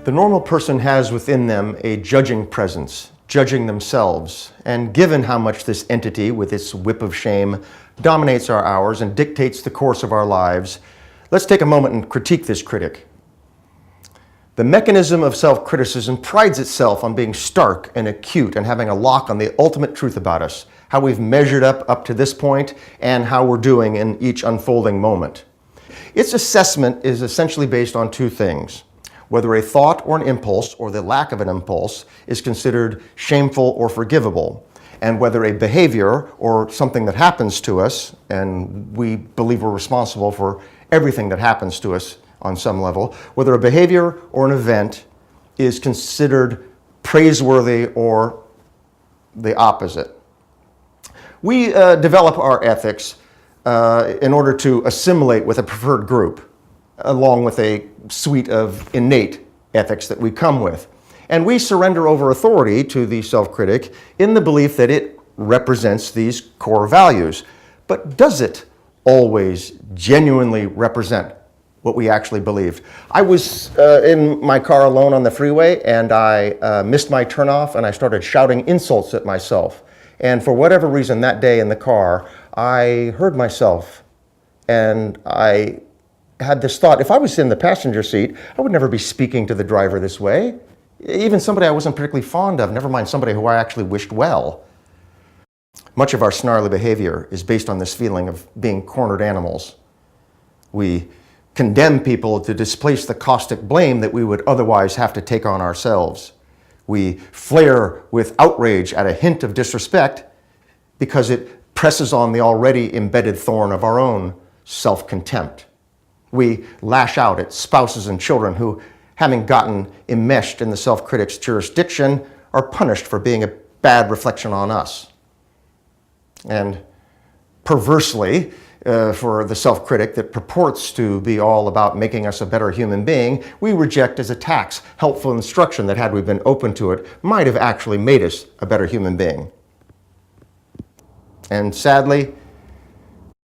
The normal person has within them a judging presence, judging themselves, and given how much this entity with its whip of shame dominates our hours and dictates the course of our lives, let's take a moment and critique this critic. The mechanism of self-criticism prides itself on being stark and acute and having a lock on the ultimate truth about us, how we've measured up to this point and how we're doing in each unfolding moment. Its assessment is essentially based on two things: whether a thought or an impulse, or the lack of an impulse, is considered shameful or forgivable, and whether a behavior or something that happens to us, and we believe we're responsible for everything that happens to us on some level, whether a behavior or an event is considered praiseworthy or the opposite. We develop our ethics in order to assimilate with a preferred group, along with a suite of innate ethics that we come with. And we surrender over authority to the self-critic in the belief that it represents these core values. But does it always genuinely represent what we actually believe? I was in my car alone on the freeway, and I missed my turnoff, and I started shouting insults at myself. And for whatever reason that day in the car, I heard myself, and I had this thought: if I was in the passenger seat, I would never be speaking to the driver this way. Even somebody I wasn't particularly fond of, never mind somebody who I actually wished well. Much of our snarly behavior is based on this feeling of being cornered animals. We condemn people to displace the caustic blame that we would otherwise have to take on ourselves. We flare with outrage at a hint of disrespect because it presses on the already embedded thorn of our own self-contempt. We lash out at spouses and children who, having gotten enmeshed in the self-critic's jurisdiction, are punished for being a bad reflection on us. And perversely, for the self-critic that purports to be all about making us a better human being, we reject as attacks helpful instruction that, had we been open to it, might have actually made us a better human being. And sadly,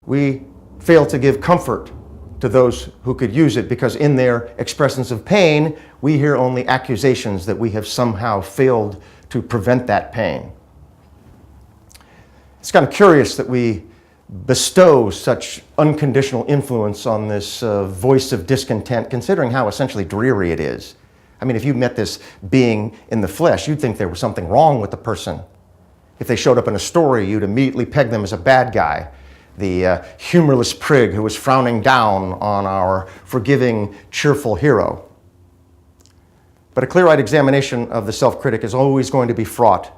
we fail to give comfort to those who could use it, because in their expressions of pain, we hear only accusations that we have somehow failed to prevent that pain. It's kind of curious that we bestow such unconditional influence on this voice of discontent, considering how essentially dreary it is. I mean, if you met this being in the flesh, you'd think there was something wrong with the person. If they showed up in a story, you'd immediately peg them as a bad guy, the humorless prig who was frowning down on our forgiving, cheerful hero. But a clear-eyed examination of the self-critic is always going to be fraught,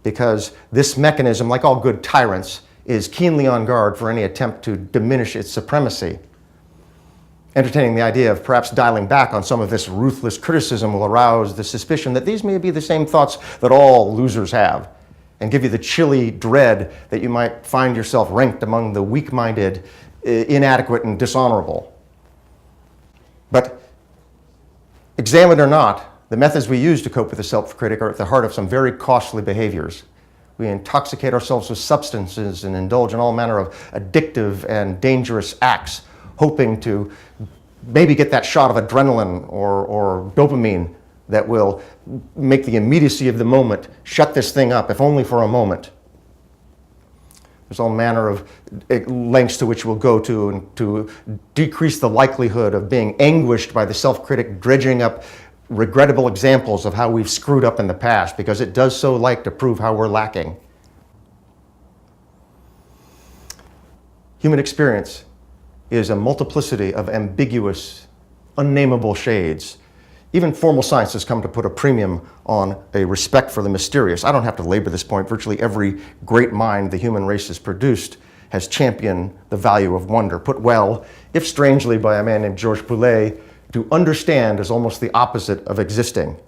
because this mechanism, like all good tyrants, is keenly on guard for any attempt to diminish its supremacy. Entertaining the idea of perhaps dialing back on some of this ruthless criticism will arouse the suspicion that these may be the same thoughts that all losers have, and give you the chilly dread that you might find yourself ranked among the weak-minded, inadequate, and dishonorable. But examined or not, the methods we use to cope with the self-critic are at the heart of some very costly behaviors. We intoxicate ourselves with substances and indulge in all manner of addictive and dangerous acts, hoping to maybe get that shot of adrenaline or dopamine that will make the immediacy of the moment shut this thing up, if only for a moment. There's all manner of lengths to which we'll go to decrease the likelihood of being anguished by the self-critic dredging up regrettable examples of how we've screwed up in the past, because it does so like to prove how we're lacking. Human experience is a multiplicity of ambiguous, unnameable shades. Even formal science has come to put a premium on a respect for the mysterious. I don't have to labor this point. Virtually every great mind the human race has produced has championed the value of wonder, put well, if strangely, by a man named Georges Poulet. To understand is almost the opposite of existing.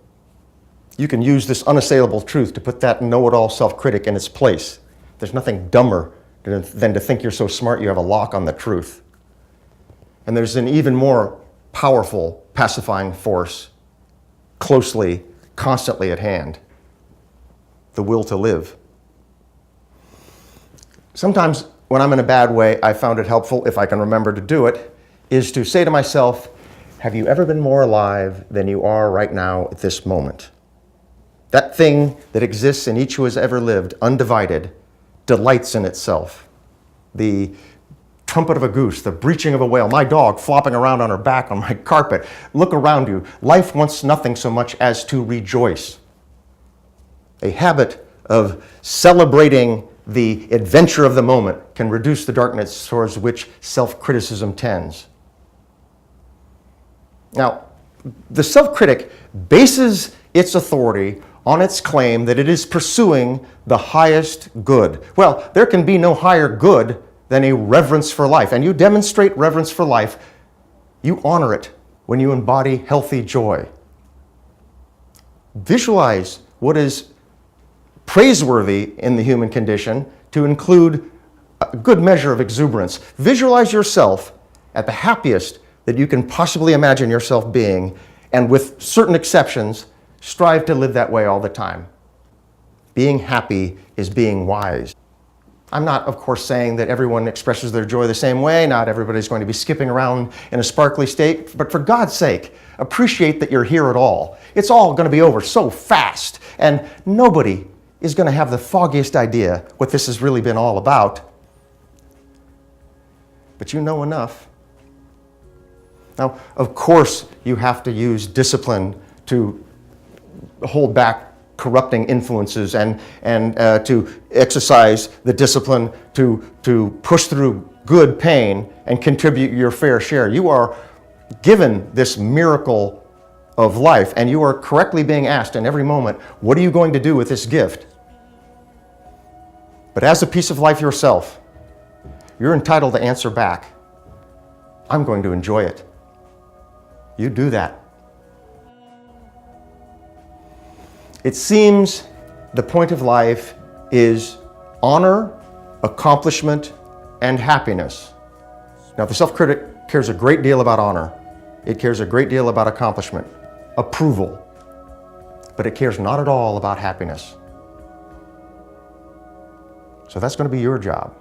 You can use this unassailable truth to put that know-it-all self-critic in its place. There's nothing dumber than to think you're so smart you have a lock on the truth. And there's an even more powerful pacifying force closely, constantly at hand: the will to live. Sometimes when I'm in a bad way, I found it helpful, if I can remember to do it, is to say to myself, have you ever been more alive than you are right now at this moment? That thing that exists in each who has ever lived, undivided, delights in itself. The trumpet of a goose, the breaching of a whale, my dog flopping around on her back on my carpet. Look around you. Life wants nothing so much as to rejoice. A habit of celebrating the adventure of the moment can reduce the darkness towards which self-criticism tends. Now, the self-critic bases its authority on its claim that it is pursuing the highest good. Well, there can be no higher good than a reverence for life. And you demonstrate reverence for life, you honor it when you embody healthy joy. Visualize what is praiseworthy in the human condition to include a good measure of exuberance. Visualize yourself at the happiest that you can possibly imagine yourself being, and with certain exceptions, strive to live that way all the time. Being happy is being wise. I'm not, of course, saying that everyone expresses their joy the same way. Not everybody's going to be skipping around in a sparkly state. But for God's sake, appreciate that you're here at all. It's all going to be over so fast. And nobody is going to have the foggiest idea what this has really been all about. But you know enough. Now, of course, you have to use discipline to hold back corrupting influences and to exercise the discipline to push through good pain and contribute your fair share. You are given this miracle of life, and you are correctly being asked in every moment, what are you going to do with this gift? But as a piece of life yourself, you're entitled to answer back, I'm going to enjoy it. You do that. It seems the point of life is honor, accomplishment, and happiness. Now, the self-critic cares a great deal about honor. It cares a great deal about accomplishment, approval, but it cares not at all about happiness. So that's going to be your job.